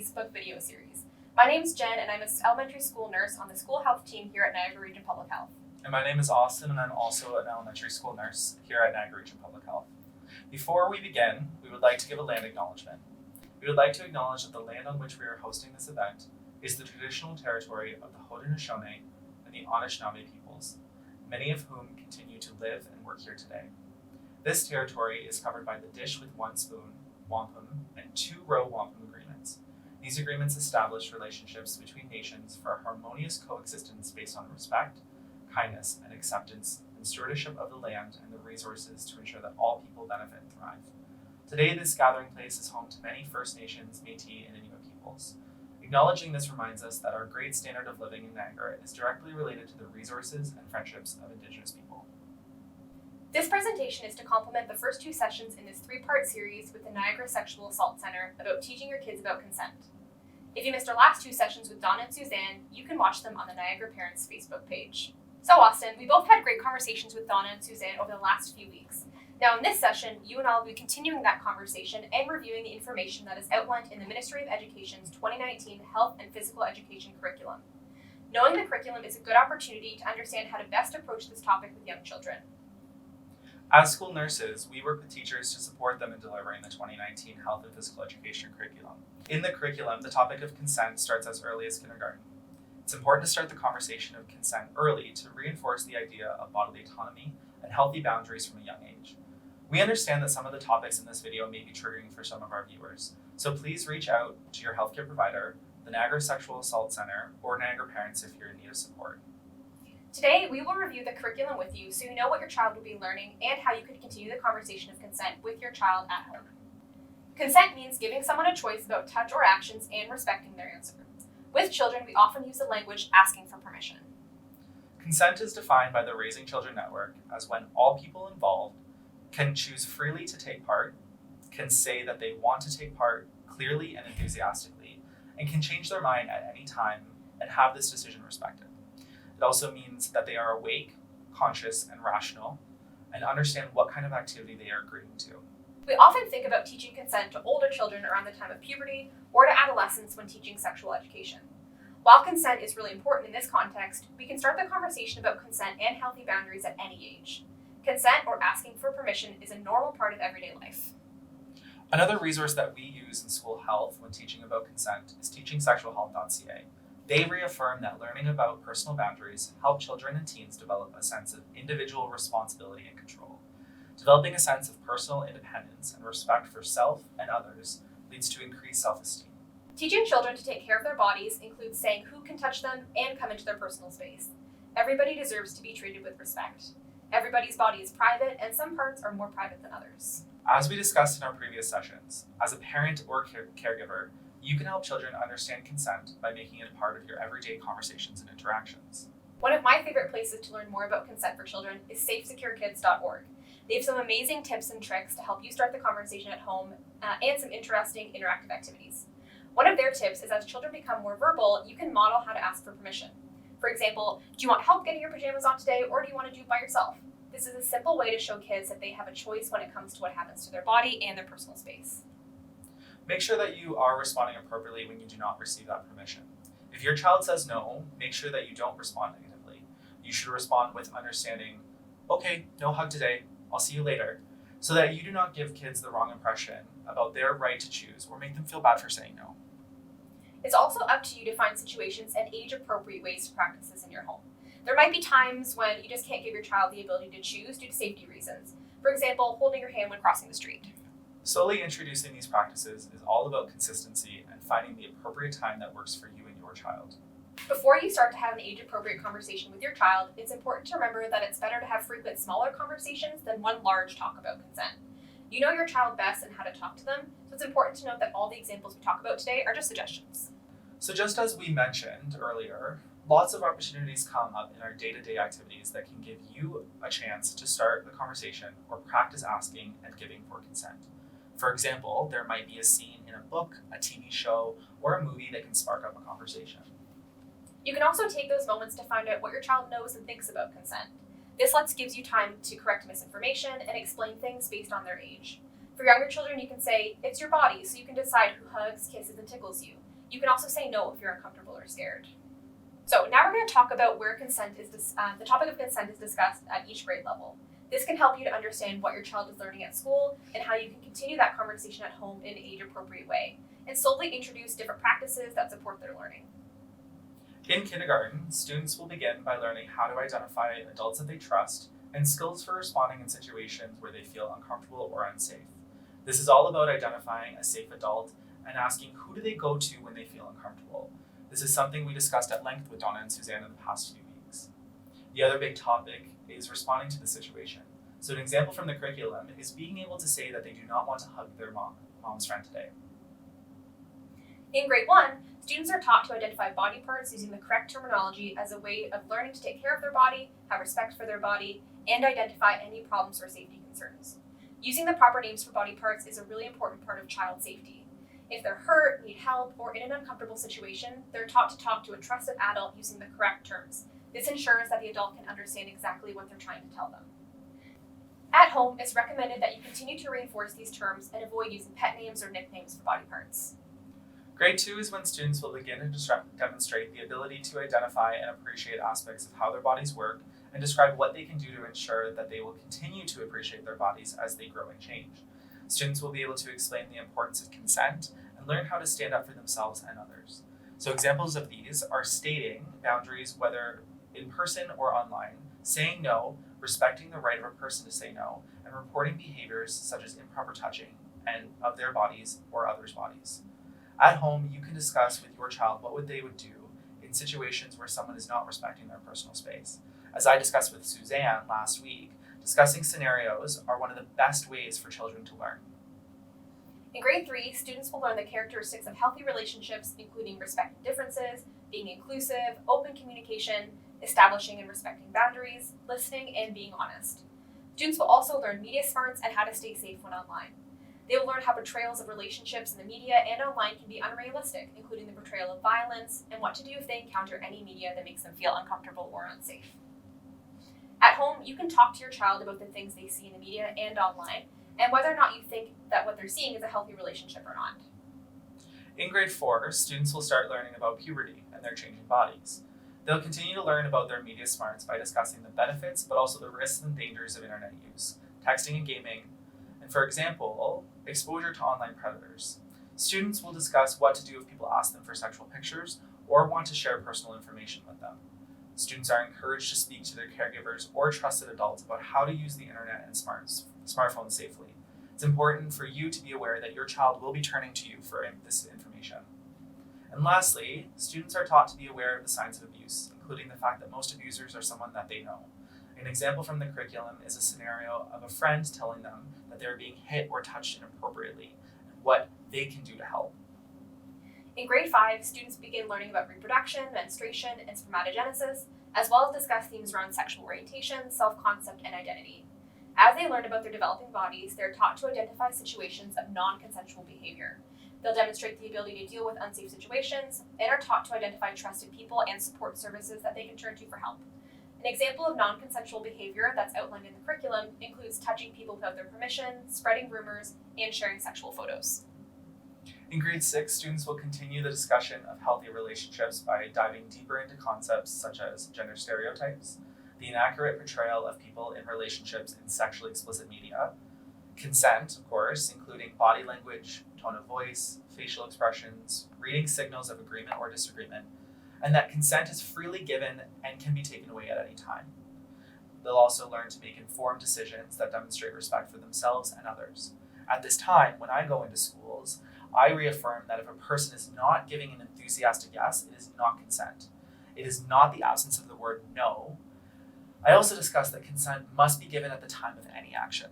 Facebook video series. My name is Jen, and I'm an elementary school nurse on the school health team here at Niagara Region Public Health. And my name is Austin, and I'm also an elementary school nurse here at Niagara Region Public Health. Before we begin, we would like to give a land acknowledgement. We would like to acknowledge that the land on which we are hosting this event is the traditional territory of the Haudenosaunee and the Anishinaabe peoples, many of whom continue to live and work here today. This territory is covered by the Dish with One Spoon, wampum, and two-row wampum agreements. These agreements establish relationships between nations for a harmonious coexistence based on respect, kindness, and acceptance, and stewardship of the land and the resources to ensure that all people benefit and thrive. Today, this gathering place is home to many First Nations, Métis, and Inuit peoples. Acknowledging this reminds us that our great standard of living in Niagara is directly related to the resources and friendships of Indigenous people. This presentation is to complement the first two sessions in this three-part series with the Niagara Sexual Assault Centre about teaching your kids about consent. If you missed our last two sessions with Donna and Suzanne, you can watch them on the Niagara Parents Facebook page. So Austin, we both had great conversations with Donna and Suzanne over the last few weeks. Now in this session, you and I will be continuing that conversation and reviewing the information that is outlined in the Ministry of Education's 2019 Health and Physical Education curriculum. Knowing the curriculum is a good opportunity to understand how to best approach this topic with young children. As school nurses, we work with teachers to support them in delivering the 2019 Health and Physical Education curriculum. In the curriculum, the topic of consent starts as early as kindergarten. It's important to start the conversation of consent early to reinforce the idea of bodily autonomy and healthy boundaries from a young age. We understand that some of the topics in this video may be triggering for some of our viewers, so please reach out to your healthcare provider, the Niagara Sexual Assault Centre, or Niagara Parents if you're in need of support. Today, we will review the curriculum with you so you know what your child will be learning and how you could continue the conversation of consent with your child at home. Consent means giving someone a choice about touch or actions and respecting their answer. With children, we often use the language asking for permission. Consent is defined by the Raising Children Network as when all people involved can choose freely to take part, can say that they want to take part clearly and enthusiastically, and can change their mind at any time and have this decision respected. It also means that they are awake, conscious, and rational, and understand what kind of activity they are agreeing to. We often think about teaching consent to older children around the time of puberty or to adolescents when teaching sexual education. While consent is really important in this context, we can start the conversation about consent and healthy boundaries at any age. Consent or asking for permission is a normal part of everyday life. Another resource that we use in school health when teaching about consent is teachingsexualhealth.ca. They reaffirm that learning about personal boundaries help children and teens develop a sense of individual responsibility and control. Developing a sense of personal independence and respect for self and others leads to increased self-esteem. Teaching children to take care of their bodies includes saying who can touch them and come into their personal space. Everybody deserves to be treated with respect. Everybody's body is private, and some parts are more private than others. As we discussed in our previous sessions, as a parent or caregiver, you can help children understand consent by making it a part of your everyday conversations and interactions. One of my favorite places to learn more about consent for children is safesecurekids.org. They have some amazing tips and tricks to help you start the conversation at home and some interesting interactive activities. One of their tips is as children become more verbal, you can model how to ask for permission. For example, do you want help getting your pajamas on today, or do you want to do it by yourself? This is a simple way to show kids that they have a choice when it comes to what happens to their body and their personal space. Make sure that you are responding appropriately when you do not receive that permission. If your child says no, make sure that you don't respond negatively. You should respond with understanding, okay, no hug today, I'll see you later, so that you do not give kids the wrong impression about their right to choose or make them feel bad for saying no. It's also up to you to find situations and age-appropriate ways to practice this in your home. There might be times when you just can't give your child the ability to choose due to safety reasons. For example, holding your hand when crossing the street. Slowly introducing these practices is all about consistency and finding the appropriate time that works for you and your child. Before you start to have an age-appropriate conversation with your child, it's important to remember that it's better to have frequent smaller conversations than one large talk about consent. You know your child best and how to talk to them, so it's important to note that all the examples we talk about today are just suggestions. So just as we mentioned earlier, lots of opportunities come up in our day-to-day activities that can give you a chance to start the conversation or practice asking and giving for consent. For example, there might be a scene in a book, a TV show, or a movie that can spark up a conversation. You can also take those moments to find out what your child knows and thinks about consent. This gives you time to correct misinformation and explain things based on their age. For younger children, you can say, it's your body, so you can decide who hugs, kisses, and tickles you. You can also say no if you're uncomfortable or scared. So now we're going to talk about where the topic of consent is discussed at each grade level. This can help you to understand what your child is learning at school and how you can continue that conversation at home in an age-appropriate way, and slowly introduce different practices that support their learning. In kindergarten, students will begin by learning how to identify adults that they trust and skills for responding in situations where they feel uncomfortable or unsafe. This is all about identifying a safe adult and asking who do they go to when they feel uncomfortable. This is something we discussed at length with Donna and Suzanne in the past few weeks. The other big topic is responding to the situation. So an example from the curriculum is being able to say that they do not want to hug their mom's friend today. In grade 1, students are taught to identify body parts using the correct terminology as a way of learning to take care of their body, have respect for their body, and identify any problems or safety concerns. Using the proper names for body parts is a really important part of child safety. If they're hurt, need help, or in an uncomfortable situation, they're taught to talk to a trusted adult using the correct terms. This ensures that the adult can understand exactly what they're trying to tell them. At home, it's recommended that you continue to reinforce these terms and avoid using pet names or nicknames for body parts. Grade 2 is when students will begin to demonstrate the ability to identify and appreciate aspects of how their bodies work and describe what they can do to ensure that they will continue to appreciate their bodies as they grow and change. Students will be able to explain the importance of consent and learn how to stand up for themselves and others. So examples of these are stating boundaries, whether in person or online, saying no, respecting the right of a person to say no, and reporting behaviors such as improper touching and of their bodies or others' bodies. At home, you can discuss with your child what they would do in situations where someone is not respecting their personal space. As I discussed with Suzanne last week, discussing scenarios are one of the best ways for children to learn. In grade 3, students will learn the characteristics of healthy relationships, including respecting differences, being inclusive, open communication, establishing and respecting boundaries, listening, and being honest. Students will also learn media smarts and how to stay safe when online. They will learn how portrayals of relationships in the media and online can be unrealistic, including the portrayal of violence, and what to do if they encounter any media that makes them feel uncomfortable or unsafe. At home, you can talk to your child about the things they see in the media and online, and whether or not you think that what they're seeing is a healthy relationship or not. In grade 4, students will start learning about puberty and their changing bodies. They'll continue to learn about their media smarts by discussing the benefits, but also the risks and dangers of internet use, texting and gaming, and for example, exposure to online predators. Students will discuss what to do if people ask them for sexual pictures or want to share personal information with them. Students are encouraged to speak to their caregivers or trusted adults about how to use the internet and smartphones safely. It's important for you to be aware that your child will be turning to you for this information. And lastly, students are taught to be aware of the signs of abuse, including the fact that most abusers are someone that they know. An example from the curriculum is a scenario of a friend telling them that they're being hit or touched inappropriately and what they can do to help. In grade 5, students begin learning about reproduction, menstruation, and spermatogenesis, as well as discuss themes around sexual orientation, self-concept, and identity. As they learn about their developing bodies, they're taught to identify situations of non-consensual behavior. They'll demonstrate the ability to deal with unsafe situations and are taught to identify trusted people and support services that they can turn to for help. An example of non-consensual behavior that's outlined in the curriculum includes touching people without their permission, spreading rumors, and sharing sexual photos. In grade 6, students will continue the discussion of healthy relationships by diving deeper into concepts such as gender stereotypes, the inaccurate portrayal of people in relationships in sexually explicit media, consent, of course, including body language, tone of voice, facial expressions, reading signals of agreement or disagreement, and that consent is freely given and can be taken away at any time. They'll also learn to make informed decisions that demonstrate respect for themselves and others. At this time, when I go into schools, I reaffirm that if a person is not giving an enthusiastic yes, it is not consent. It is not the absence of the word no. I also discuss that consent must be given at the time of any action.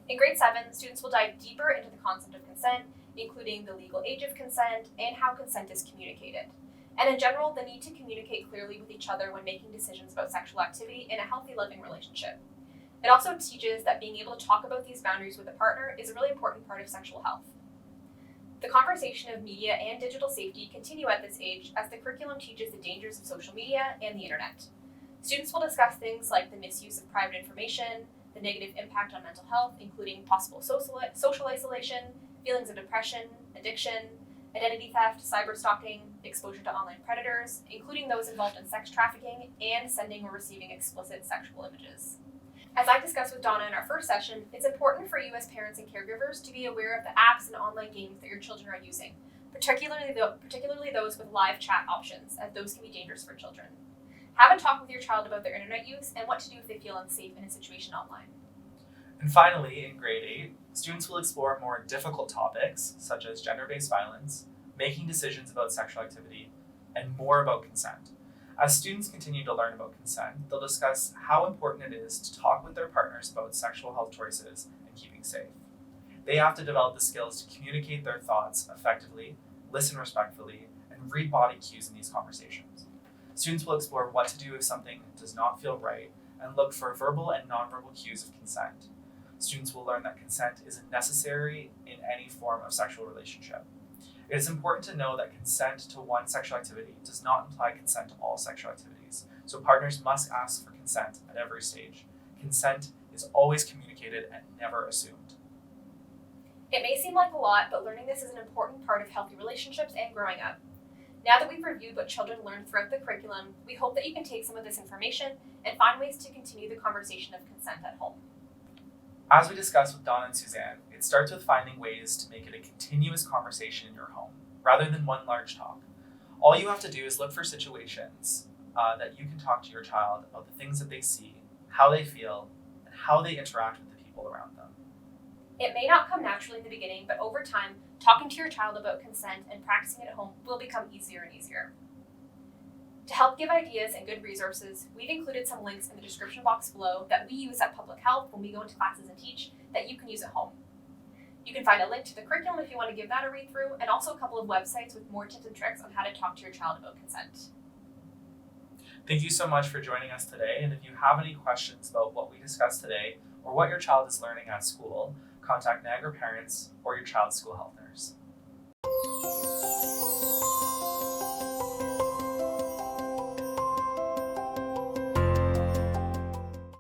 In grade 7, students will dive deeper into the concept of consent, including the legal age of consent and how consent is communicated. And in general, the need to communicate clearly with each other when making decisions about sexual activity in a healthy, loving relationship. It also teaches that being able to talk about these boundaries with a partner is a really important part of sexual health. The conversation of media and digital safety continue at this age as the curriculum teaches the dangers of social media and the internet. Students will discuss things like the misuse of private information, the negative impact on mental health, including possible social isolation, feelings of depression, addiction, identity theft, cyberstalking, exposure to online predators, including those involved in sex trafficking, and sending or receiving explicit sexual images. As I discussed with Donna in our first session, it's important for you as parents and caregivers to be aware of the apps and online games that your children are using, particularly those with live chat options, as those can be dangerous for children. Have a talk with your child about their internet use and what to do if they feel unsafe in a situation online. And finally, in grade 8, students will explore more difficult topics such as gender-based violence, making decisions about sexual activity, and more about consent. As students continue to learn about consent, they'll discuss how important it is to talk with their partners about sexual health choices and keeping safe. They have to develop the skills to communicate their thoughts effectively, listen respectfully, and read body cues in these conversations. Students will explore what to do if something does not feel right and look for verbal and nonverbal cues of consent. Students will learn that consent isn't necessary in any form of sexual relationship. It is important to know that consent to one sexual activity does not imply consent to all sexual activities, so partners must ask for consent at every stage. Consent is always communicated and never assumed. It may seem like a lot, but learning this is an important part of healthy relationships and growing up. Now that we've reviewed what children learn throughout the curriculum, we hope that you can take some of this information and find ways to continue the conversation of consent at home. As we discussed with Donna and Suzanne, it starts with finding ways to make it a continuous conversation in your home, rather than one large talk. All you have to do is look for situations that you can talk to your child about the things that they see, how they feel, and how they interact with the people around them. It may not come naturally in the beginning, but over time, talking to your child about consent and practicing it at home will become easier and easier. To help give ideas and good resources, we've included some links in the description box below that we use at Public Health when we go into classes and teach that you can use at home. You can find a link to the curriculum if you want to give that a read through, and also a couple of websites with more tips and tricks on how to talk to your child about consent. Thank you so much for joining us today, and if you have any questions about what we discussed today or what your child is learning at school, contact Niagara Parents or your child's school health nurse.